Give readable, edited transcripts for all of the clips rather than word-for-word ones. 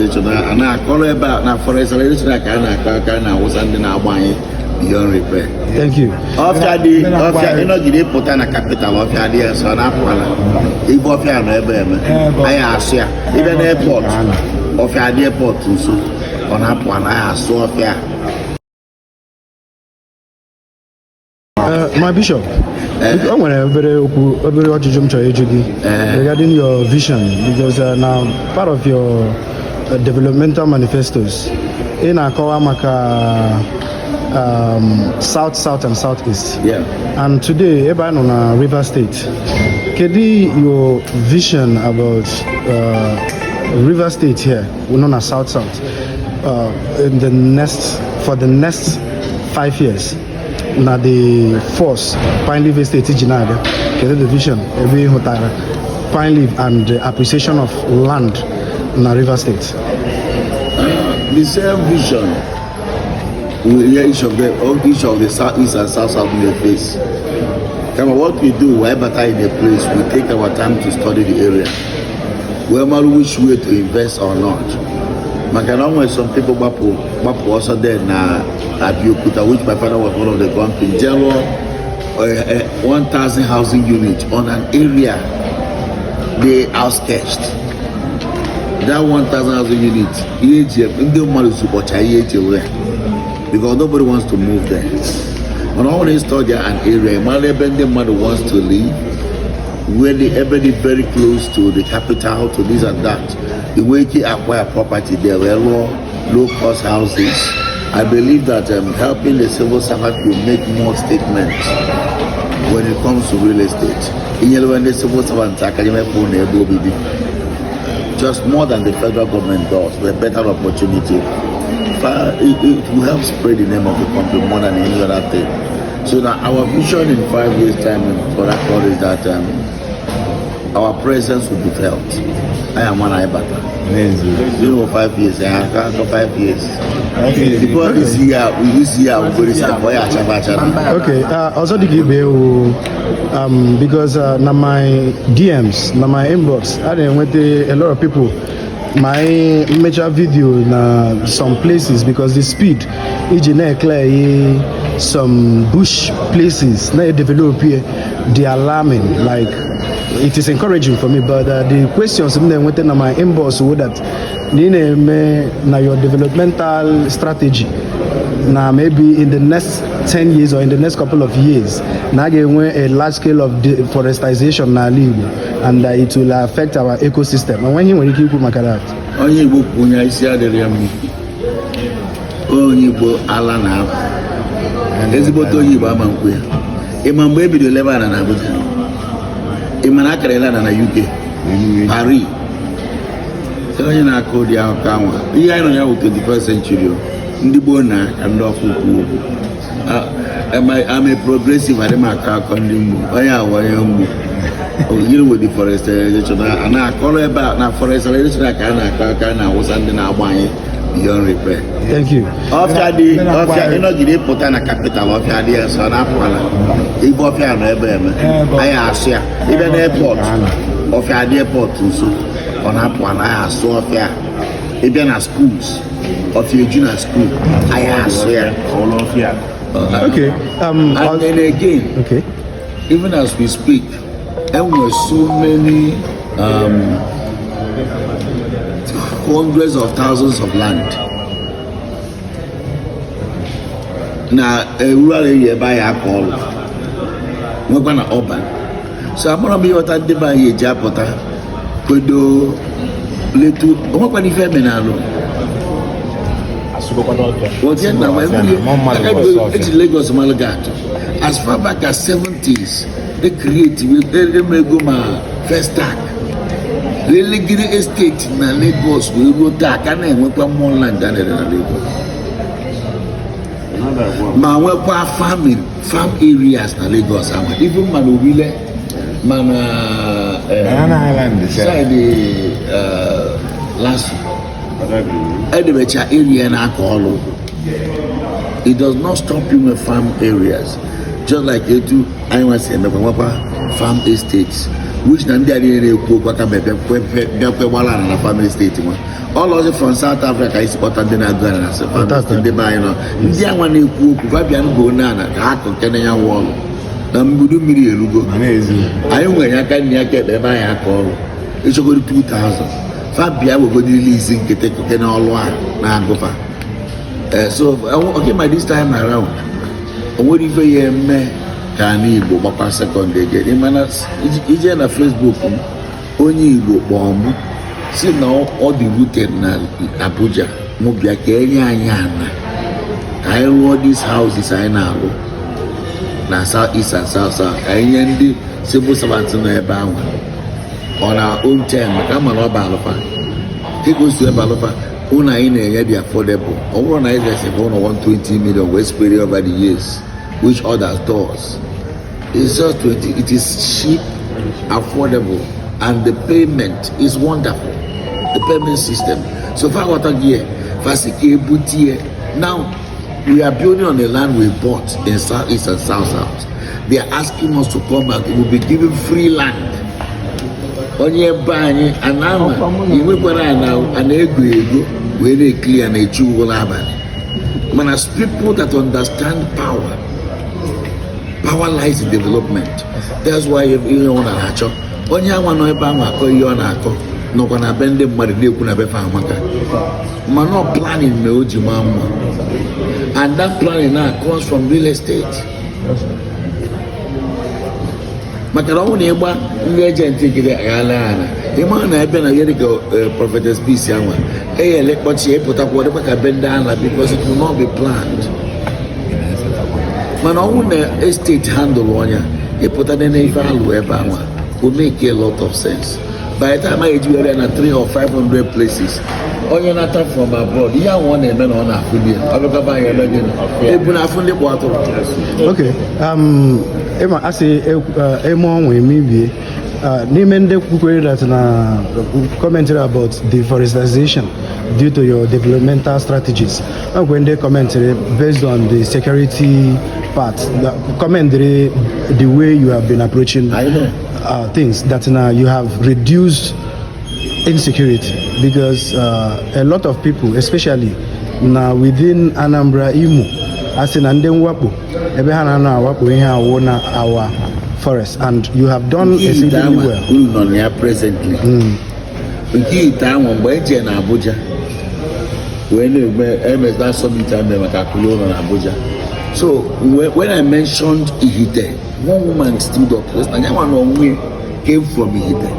deforestation and I call about now forestation I was under now beyond repair. Thank you. After the you know the put on a capital of the so na if of your neighbor I ask you even airport of the airport so on up one I ask so of my bishop, I'm going to very regarding your vision because now part of your developmental manifestos in Akawamaka south, south, and southeast. Yeah. And today, everyone on River State. Kedi, your vision about River State here, we're known as South South, in for the next 5 years. Now the force Pine Leaf Estate Jinada, the vision every hotara Pine Leaf and the appreciation of land in River State. The same vision we hear each of the southeast and south in the face. Come on, what we do, wherever in a place, we take our time to study the area. Whether which way to invest or not. Macaron, some people Bapu also there now at Yokuta, which my father was one of the company. General 1,000 housing units on an area they outskirts. That 1,000 housing units, because nobody wants to move there. When I want to study an area, mother wants to live where everybody very close to the capital, to this and that. The way they acquire property there were low cost houses. I believe that helping the civil servant will make more statements when it comes to real estate. When the civil servants are just more than the federal government does, with a better opportunity. It will help spread the name of the country more than any other thing. So now our vision in 5 years' time for that call is that our presence will be felt. I am one Ibata. 5 years, I can't go 5 years. Because this year, we go to say, okay, also to give you, because now my DMs, now my inbox, I didn't went a lot of people. My major video in some places because the speed some bush places now develop here, they are alarming. Like it is encouraging for me, but the questions then went in my inbox would that now your developmental strategy now maybe in the next 10 years or in the next couple of years now get a large scale of deforestation now and it will affect our ecosystem. And when you keep Makarat only book when I see the Rami only book Ala and there's about to you Baman Queen. Imam baby the Lebanon and Abuja Imanaka and UK Paris. So you know code your camera. We are now 21st century. Ndibona and I'm a progressive I you with deforestation and I call about now forestation I was under now beyond repair. Thank you. After you know the put on a capital of your ideas on Apala. If of your neighbor I ask you even airport of your airport so on Apala I ask so of your even at schools of your junior school I ask you all of you. Okay. And then again, okay. Even as we speak, there were so many hundreds of thousands of land. Now, a rural area by alcohol, we're going to urban. So I'm going to be what I did by a Japota, could do little, what can you feel me now? What's your name? It's Lagos Malagato. As far back as 70s, they created, they make my first tag. Really get the estate in Lagos, we go back and then we put more land than in Lagos. My work farm areas in Lagos, even Manubile, Island, side the last area and alcohol. It does not stop you with farm areas. Just like you do, I want to say, farm estates, which Nandia farm estate. all of it from South Africa is important than Ghana. So, the minor. India one you cook, Fabian go nana, Hako Kenya wall. Nambudu Miri Lugo. I am when I can get the Maya call. It's over 2,000. Fabia will go releasing Kenya all one. Now go far. So, okay, by this time around, what if you me can Igbo, Papa second day get him and it's in a Facebook, only Igbo bomb. See now all the rooted na Abuja, Mubia Kenya Yana. I all these houses I now na south east and south. I end civil servants no eba on our own term. Come on, Balofa. Take us to Balofa. Una in a be affordable. Over on either say 120 million West period over the years, which others does. It's just 20. It is cheap, affordable, and the payment is wonderful. The payment system. So far, what gear, Fasike Butier. Now we are building on the land we bought in southeast and south. They are asking us to come back. We will be given free land. Onye banye anama iwekwara now an ego where they clear and they chew all about. Man, as people that understand power lies in development. That's why you want to hatch up. Onye one no eba ko you na ako no gonna bend them mari dey kuna be fa amaka. Man not planning me oji mama. And that planning now comes from real estate. Makara won egba ndị agent gide agala ana ịma na ebe na yere go prophetess peace anwa eyele kpọchi epụta kwa ọdịkwa ka benda ana because it will not be planned. Mana ọnwụ na estate handle onya epụta na ife alụ ebe anwa will make a lot of sense. By the time I do na 300 or 500 places onye nata from abroad ihe anwa na-eme na ọ na-afụli ọbụkaba ya eme gịnị ebu na afụ ndị kpụ atụrụ. Okay, Emma, I say, Emma, we maybe Nimen that commented about deforestation due to your developmental strategies. When they commented based on the security part, comment the way you have been approaching things that now you have reduced insecurity because a lot of people, especially now within Anambra Imo, as in Anden Wapo, our forest, and you have done exceedingly well. Presently, Abuja. When summit Abuja. So when I mentioned Ihite, one woman stood up. And one came from Ihite.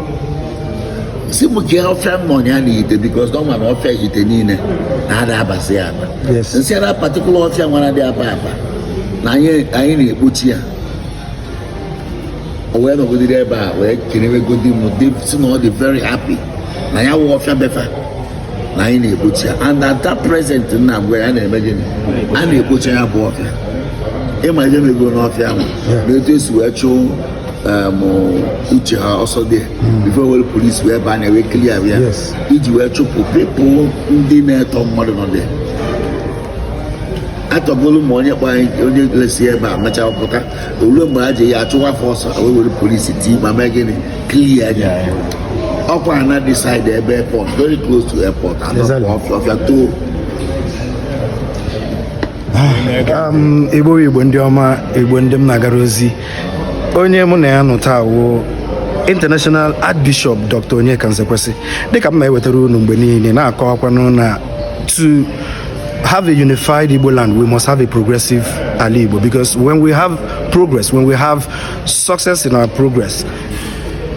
Simuke offer money and Ihite because no one offer Ihite nine. Yes. And see that particular offer one of their papa. Na I Butia. When we did about where can we go they very happy. Na ya offer befa. Na Butia. And at that present now where I imagine and Butia offer. Imagine we go north yam. It is where Uche also there. Before the police were banned away clear. Yes. It were people dinner on more than there. At a volume money by let's say about Machapoka, Ulumbaji, Achua Force, away with the police team, I'm making it clear. Up and not decide the airport, very close to airport, and off your two. Igbo ndị ọma, Igbo ndị m nagarozi. Onye mụ na ya nụta wo International Archbishop Dr. Onyeka Nzekwesị. Dịka m na-ewetara unu mgbe niile na-akọwakwanụ na to have a unified Igbo land, we must have a progressive Ala Igbo, because when we have progress, when we have success in our progress,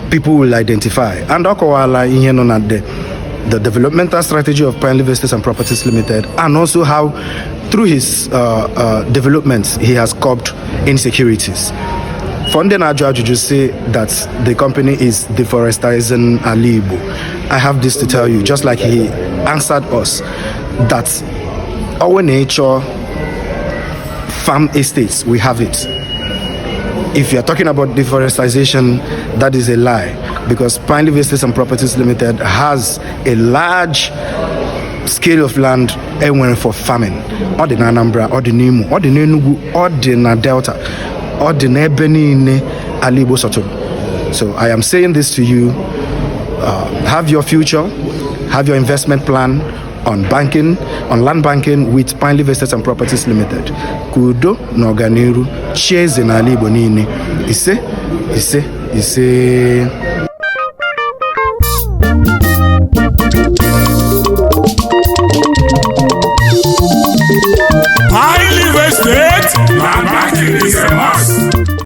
people will identify. And Okowala ihe nọ na the developmental strategy of Pine Estates and Properties Limited, and also how through his developments he has curbed insecurities. Fonden Ajaju just say that the company is deforestation Ala Igbo. I have this to tell you, just like he answered us, that our nature farm estates, we have it. If you're talking about deforestation, that is a lie, because Pine Estates and Properties Limited has a large scale of land anywhere for farming. Or the Anambra, or the Nimo, or the Nenugu, or the Delta, or the Nebeni Ala Igbo Soto. So I am saying this to you, have your future, have your investment plan on banking, on land banking with Pine Leaf Estates and Properties Limited. Kudo na ọganiru, cheers in Ala Igbo niile. Ise.